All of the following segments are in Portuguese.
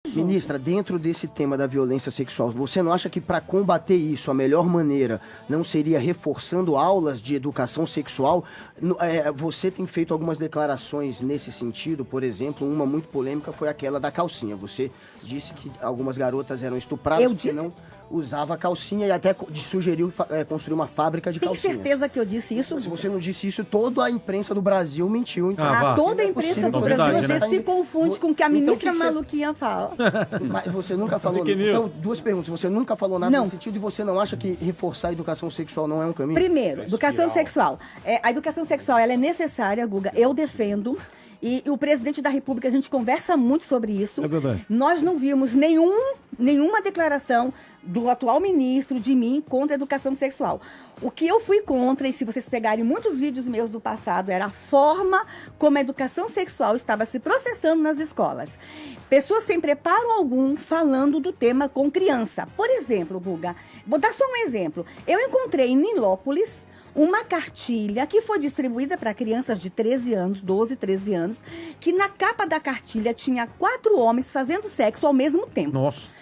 junto. Ministra, dentro desse tema da violência sexual, você não acha que para combater isso, a melhor maneira não seria reforçando aulas de educação sexual? Você tem feito algumas declarações nesse sentido, por exemplo, uma muito polêmica foi aquela da calcinha. Você disse que algumas garotas eram estupradas porque não usava calcinha e até sugeriu construir uma fábrica de calcinhas. Tem certeza que eu disse isso? Se você não disse isso, toda a imprensa do Brasil mentiu. Então, toda a imprensa do Brasil, você se confunde com o que a ministra maluquinha fala. Mas você nunca falou... Então, duas perguntas. Você nunca falou nada nesse sentido e você não acha que reforçar a educação sexual não é um caminho? Primeiro, educação sexual. A educação sexual ela é necessária, Guga. Eu defendo. E o presidente da República, a gente conversa muito sobre isso. É verdade. Nós não vimos nenhuma declaração do atual ministro, de mim, contra a educação sexual. O que eu fui contra, e se vocês pegarem muitos vídeos meus do passado, era a forma como a educação sexual estava se processando nas escolas. Pessoas sem preparo algum falando do tema com criança. Por exemplo, Guga, vou dar só um exemplo. Eu encontrei em Nilópolis uma cartilha que foi distribuída para crianças de 13 anos, 12, 13 anos, que na capa da cartilha tinha 4 homens fazendo sexo ao mesmo tempo. Nossa.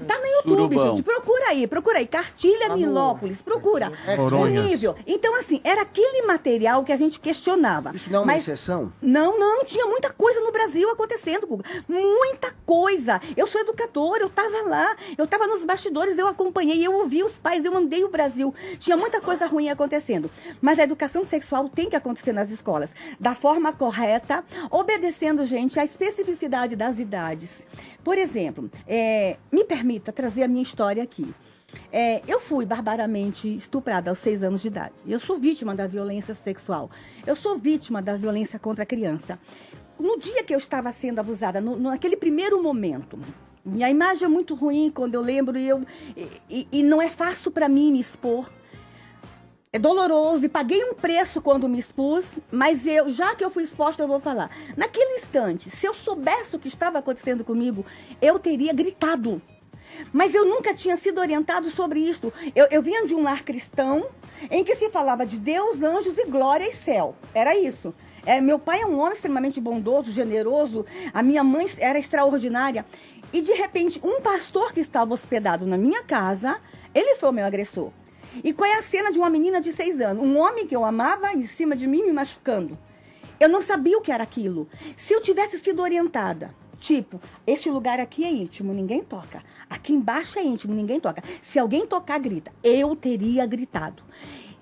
Tá no YouTube, gente. Procura aí. Cartilha Nilópolis. Procura. O nível. Então, assim, era aquele material que a gente questionava. Isso não é uma exceção? Não. Tinha muita coisa no Brasil acontecendo, Guga. Muita coisa. Eu sou educadora, eu tava lá. Eu tava nos bastidores, eu acompanhei, eu ouvi os pais, eu andei o Brasil. Tinha muita coisa ruim acontecendo. Mas a educação sexual tem que acontecer nas escolas. Da forma correta, obedecendo, gente, à especificidade das idades. Por exemplo, me permita trazer a minha história aqui. Eu fui barbaramente estuprada aos 6 anos de idade. Eu sou vítima da violência sexual. Eu sou vítima da violência contra a criança. No dia que eu estava sendo abusada, naquele primeiro momento, minha imagem é muito ruim quando eu lembro e não é fácil para mim me expor. É doloroso e paguei um preço quando me expus, mas já que eu fui exposta, eu vou falar. Naquele instante, se eu soubesse o que estava acontecendo comigo, eu teria gritado. Mas eu nunca tinha sido orientado sobre isso. Eu vinha de um lar cristão em que se falava de Deus, anjos e glória e céu. Era isso. Meu pai é um homem extremamente bondoso, generoso. A minha mãe era extraordinária. E, de repente, um pastor que estava hospedado na minha casa, ele foi o meu agressor. E qual é a cena de uma menina de 6 anos? Um homem que eu amava em cima de mim me machucando. Eu não sabia o que era aquilo. Se eu tivesse sido orientada, tipo, este lugar aqui é íntimo, ninguém toca. Aqui embaixo é íntimo, ninguém toca. Se alguém tocar, grita. Eu teria gritado.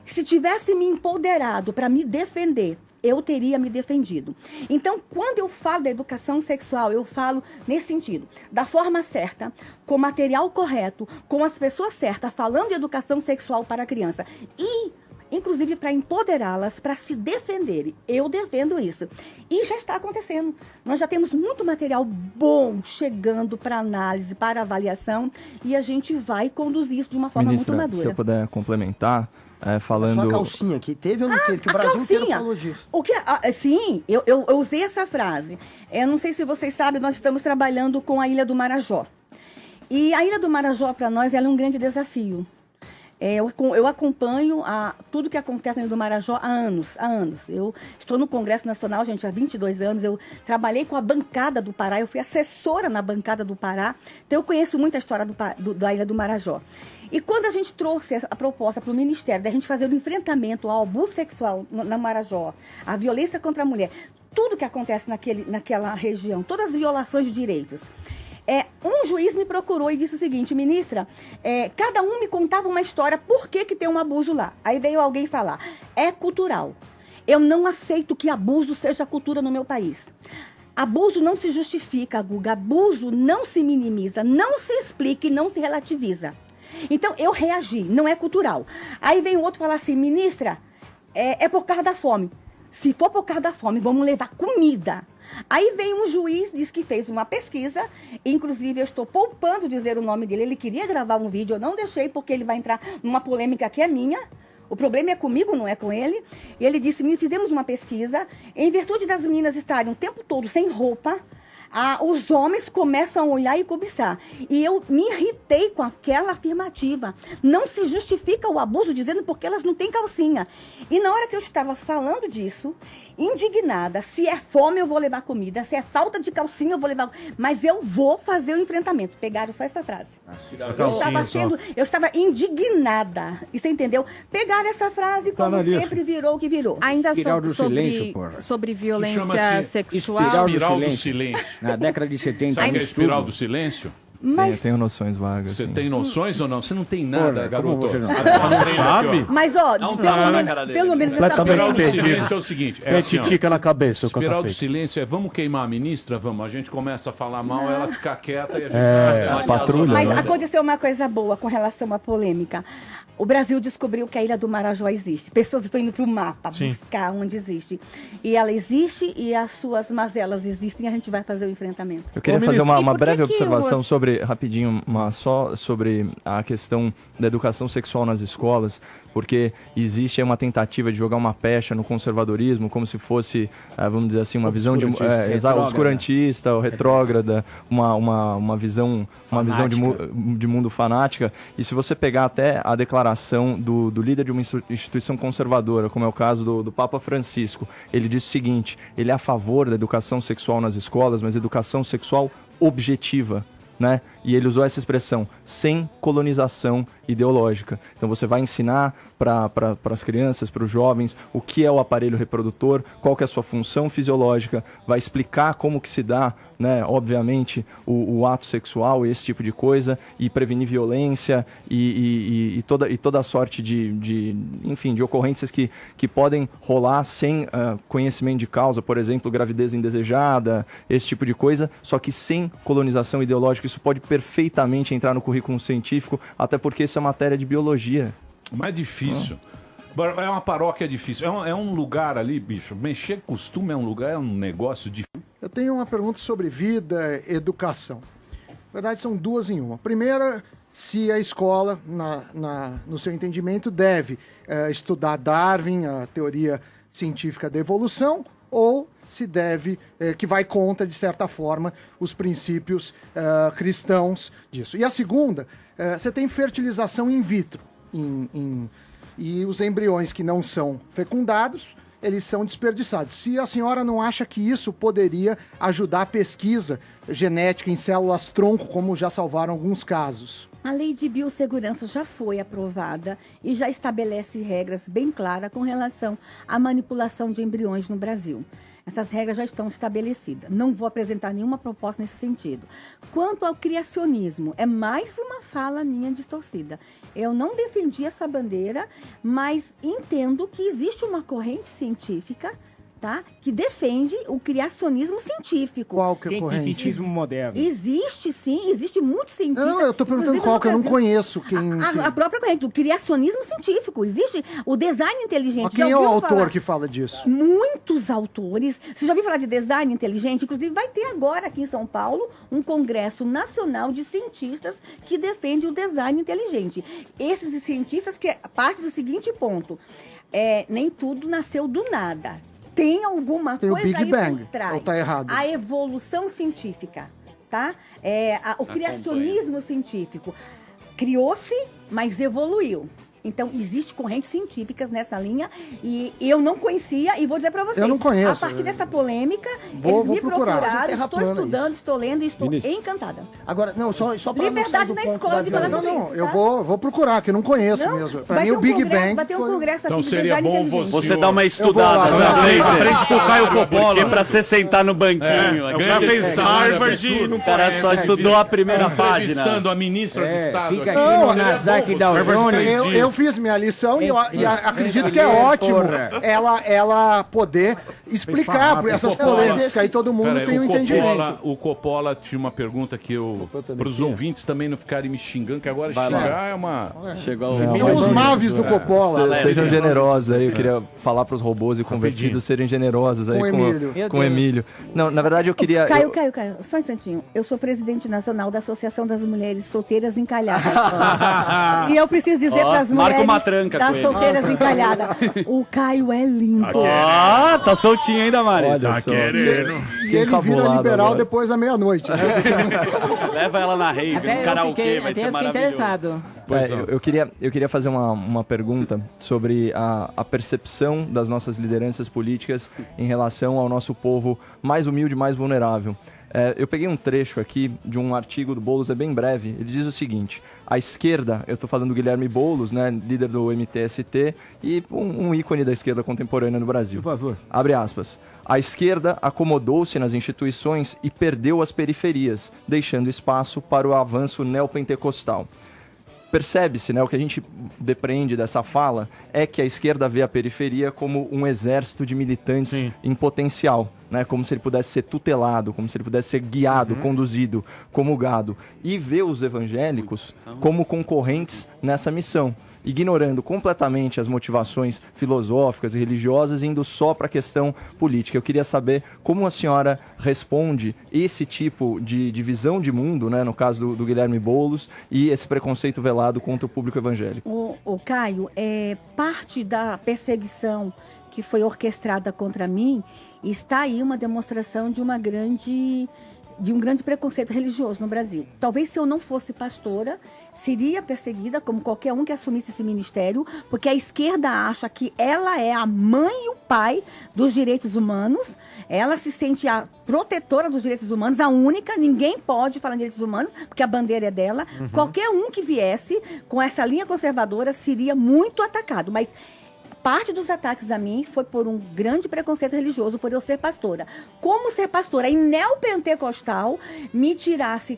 Se tivesse me empoderado para me defender, eu teria me defendido. Então, quando eu falo da educação sexual, eu falo nesse sentido, da forma certa, com o material correto, com as pessoas certas, falando de educação sexual para a criança. E, inclusive, para empoderá-las, para se defenderem. Eu defendo isso. E já está acontecendo. Nós já temos muito material bom chegando para análise, para avaliação, e a gente vai conduzir isso de uma forma Ministra, muito madura. Se eu puder complementar... falando... A sua calcinha aqui, teve ou não teve? Que o Brasil inteiro falou disso. Sim, eu usei essa frase. Eu não sei se vocês sabem, nós estamos trabalhando com a Ilha do Marajó. E a Ilha do Marajó, para nós, ela é um grande desafio. Eu acompanho tudo que acontece na Ilha do Marajó há anos. Eu estou no Congresso Nacional, gente, há 22 anos. Eu trabalhei com a bancada do Pará, eu fui assessora na bancada do Pará. Então, eu conheço muito a história da Ilha do Marajó. E quando a gente trouxe a proposta para o Ministério da gente fazer o enfrentamento ao abuso sexual na Marajó, a violência contra a mulher, tudo que acontece naquela região, todas as violações de direitos, um juiz me procurou e disse o seguinte: ministra, cada um me contava uma história, por que tem um abuso lá? Aí veio alguém falar, é cultural. Eu não aceito que abuso seja cultura no meu país. Abuso não se justifica, Guga, abuso não se minimiza, não se explica e não se relativiza. Então, eu reagi, não é cultural. Aí vem o outro falar assim, ministra, é por causa da fome. Se for por causa da fome, vamos levar comida. Aí vem um juiz, diz que fez uma pesquisa, inclusive eu estou poupando dizer o nome dele, ele queria gravar um vídeo, eu não deixei porque ele vai entrar numa polêmica que é minha. O problema é comigo, não é com ele. E ele disse, fizemos uma pesquisa, em virtude das meninas estarem o tempo todo sem roupa, os homens começam a olhar e cobiçar. E eu me irritei com aquela afirmativa. Não se justifica o abuso dizendo porque elas não têm calcinha. E na hora que eu estava falando disso, indignada. Se é fome, eu vou levar comida. Se é falta de calcinha, eu vou levar. Mas eu vou fazer o enfrentamento. Pegaram só essa frase. Eu estava indignada. E você entendeu? Pegaram essa frase como sempre virou o que virou. Ainda sobre violência sexual. Espiral do silêncio. Na década de 70. Sabe o que é espiral do silêncio? Mas... Tenho noções vagas. Você assim. tem noções ou não? Você não tem nada, garoto. Você não sabe? Mas, ó, pelo menos essa espiral do silêncio é o seguinte. Tica na cabeça. Espiral do silêncio é, vamos queimar a ministra? Vamos. A gente começa a falar mal, ela fica quieta e a gente... patrulha. Mas aconteceu uma coisa boa com relação à polêmica. O Brasil descobriu que a Ilha do Marajó existe. Pessoas estão indo para o mapa buscar onde existe. E ela existe e as suas mazelas existem e a gente vai fazer o enfrentamento. Eu queria fazer uma breve observação rapidinho, só sobre a questão da educação sexual nas escolas, porque existe uma tentativa de jogar uma pecha no conservadorismo, como se fosse, vamos dizer assim, uma visão de obscurantista ou retrógrada, uma visão de mundo fanática. E se você pegar até a declaração do líder de uma instituição conservadora, como é o caso do Papa Francisco, ele diz o seguinte: ele é a favor da educação sexual nas escolas, mas educação sexual objetiva. Né? E ele usou essa expressão, sem colonização ideológica. Então você vai ensinar para as crianças, para os jovens, o que é o aparelho reprodutor, qual que é a sua função fisiológica, vai explicar como que se dá, né, obviamente, o ato sexual, esse tipo de coisa, e prevenir violência e toda a sorte de ocorrências que podem rolar sem conhecimento de causa, por exemplo, gravidez indesejada, esse tipo de coisa, só que sem colonização ideológica. Isso pode perfeitamente entrar no currículo científico, até porque isso é matéria de biologia. Mas é difícil. É uma paróquia difícil. É um lugar ali, bicho. Mexer costume é um lugar, é um negócio difícil. Eu tenho uma pergunta sobre vida e educação. Na verdade, são duas em uma. Primeira, se a escola, no seu entendimento, deve estudar Darwin, a teoria científica da evolução, ou se deve, que vai contra, de certa forma, os princípios cristãos disso. E a segunda, você tem fertilização in vitro, e os embriões que não são fecundados, eles são desperdiçados. Se a senhora não acha que isso poderia ajudar a pesquisa genética em células-tronco, como já salvaram alguns casos? A lei de biossegurança já foi aprovada e já estabelece regras bem claras com relação à manipulação de embriões no Brasil. Essas regras já estão estabelecidas. Não vou apresentar nenhuma proposta nesse sentido. Quanto ao criacionismo, é mais uma fala minha distorcida. Eu não defendi essa bandeira, mas entendo que existe uma corrente científica, tá, que defende o criacionismo científico. Qual que é a corrente? Cientificismo moderno. Existe sim, existe muito cientista. Não, eu estou perguntando qual, que eu não conheço. A própria corrente, o criacionismo científico. Existe o design inteligente. Mas quem é o autor que fala disso? Muitos autores. Você já ouviu falar de design inteligente? Inclusive vai ter agora aqui em São Paulo um congresso nacional de cientistas que defende o design inteligente. Esses cientistas que parte do seguinte ponto, nem tudo nasceu do nada. Tem alguma coisa o Big aí Bang, por trás. Ou tá errado? A evolução científica, tá? O criacionismo científico. Criou-se, mas evoluiu. Então, existem correntes científicas nessa linha e eu não conhecia e vou dizer para vocês. Eu não conheço. A partir dessa polêmica, vou eles me procurar. procuraram, estou estudando, estou lendo e estou encantada. Agora, não, só para liberdade na escola de falar sobre Não, isso, eu tá? vou procurar, que eu não conheço mesmo. Para mim, o Big Bang. Vai ter um congresso aqui Então de seria design bom inteligente. Você dá uma estudada, Aprende com o Caio Coppola. Porque pra você sentar no banquinho. O cara fez Harvard. O cara só estudou a primeira página. Entrevistando a ministra do Estado. Fica aqui no Nasdaq da Jones. Eu fiz minha lição e acredito que é ótimo ela poder explicar essas polêmicas, que aí todo mundo tem um entendimento. O Coppola tinha uma pergunta que para os ouvintes também não ficarem me xingando, que agora xingar é uma... Chegou Tem os Maves do Coppola. Sejam generosos aí, eu queria falar para os robôs e convertidos serem generosos aí com o Emílio. Não, na verdade eu queria... Caio, só um instantinho. Eu sou presidente nacional da Associação das Mulheres Solteiras Encalhadas. E eu preciso dizer para as mães Marca uma tranca das com ele. solteiras encalhadas. O Caio é lindo. Ah, tá soltinho ainda, Mari. Olha só. E ele vira liberal agora. depois da meia-noite. Né? Leva ela na rave, no karaokê, vai ser maravilhoso. Eu queria fazer uma pergunta sobre a percepção das nossas lideranças políticas em relação ao nosso povo mais humilde, mais vulnerável. Eu peguei um trecho aqui de um artigo do Boulos, é bem breve. Ele diz o seguinte: a esquerda, eu estou falando do Guilherme Boulos, né, líder do MTST e um ícone da esquerda contemporânea no Brasil. Por favor. Abre aspas. A esquerda acomodou-se nas instituições e perdeu as periferias, deixando espaço para o avanço neopentecostal. Percebe-se, né, o que a gente depreende dessa fala é que a esquerda vê a periferia como um exército de militantes em potencial, né, como se ele pudesse ser tutelado, como se ele pudesse ser guiado, conduzido, comulgado, e vê os evangélicos como concorrentes nessa missão, ignorando completamente as motivações filosóficas e religiosas, indo só para a questão política. Eu queria saber como a senhora responde esse tipo de visão de mundo, né, no caso do Guilherme Boulos, e esse preconceito velado contra o público evangélico. O Caio, parte da perseguição que foi orquestrada contra mim, está aí uma demonstração de um grande preconceito religioso no Brasil. Talvez se eu não fosse pastora, seria perseguida como qualquer um que assumisse esse ministério, porque a esquerda acha que ela é a mãe e o pai dos direitos humanos, ela se sente a protetora dos direitos humanos, a única, ninguém pode falar em direitos humanos, porque a bandeira é dela. Qualquer um que viesse com essa linha conservadora seria muito atacado, mas parte dos ataques a mim foi por um grande preconceito religioso, por eu ser pastora. Como ser pastora e neopentecostal me tirasse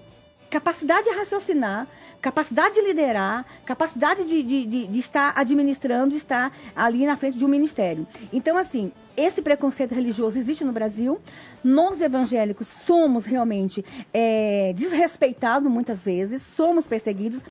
capacidade de raciocinar, capacidade de liderar, capacidade de estar administrando, estar ali na frente de um ministério. Então, assim, esse preconceito religioso existe no Brasil. Nós evangélicos somos realmente desrespeitados muitas vezes, somos perseguidos.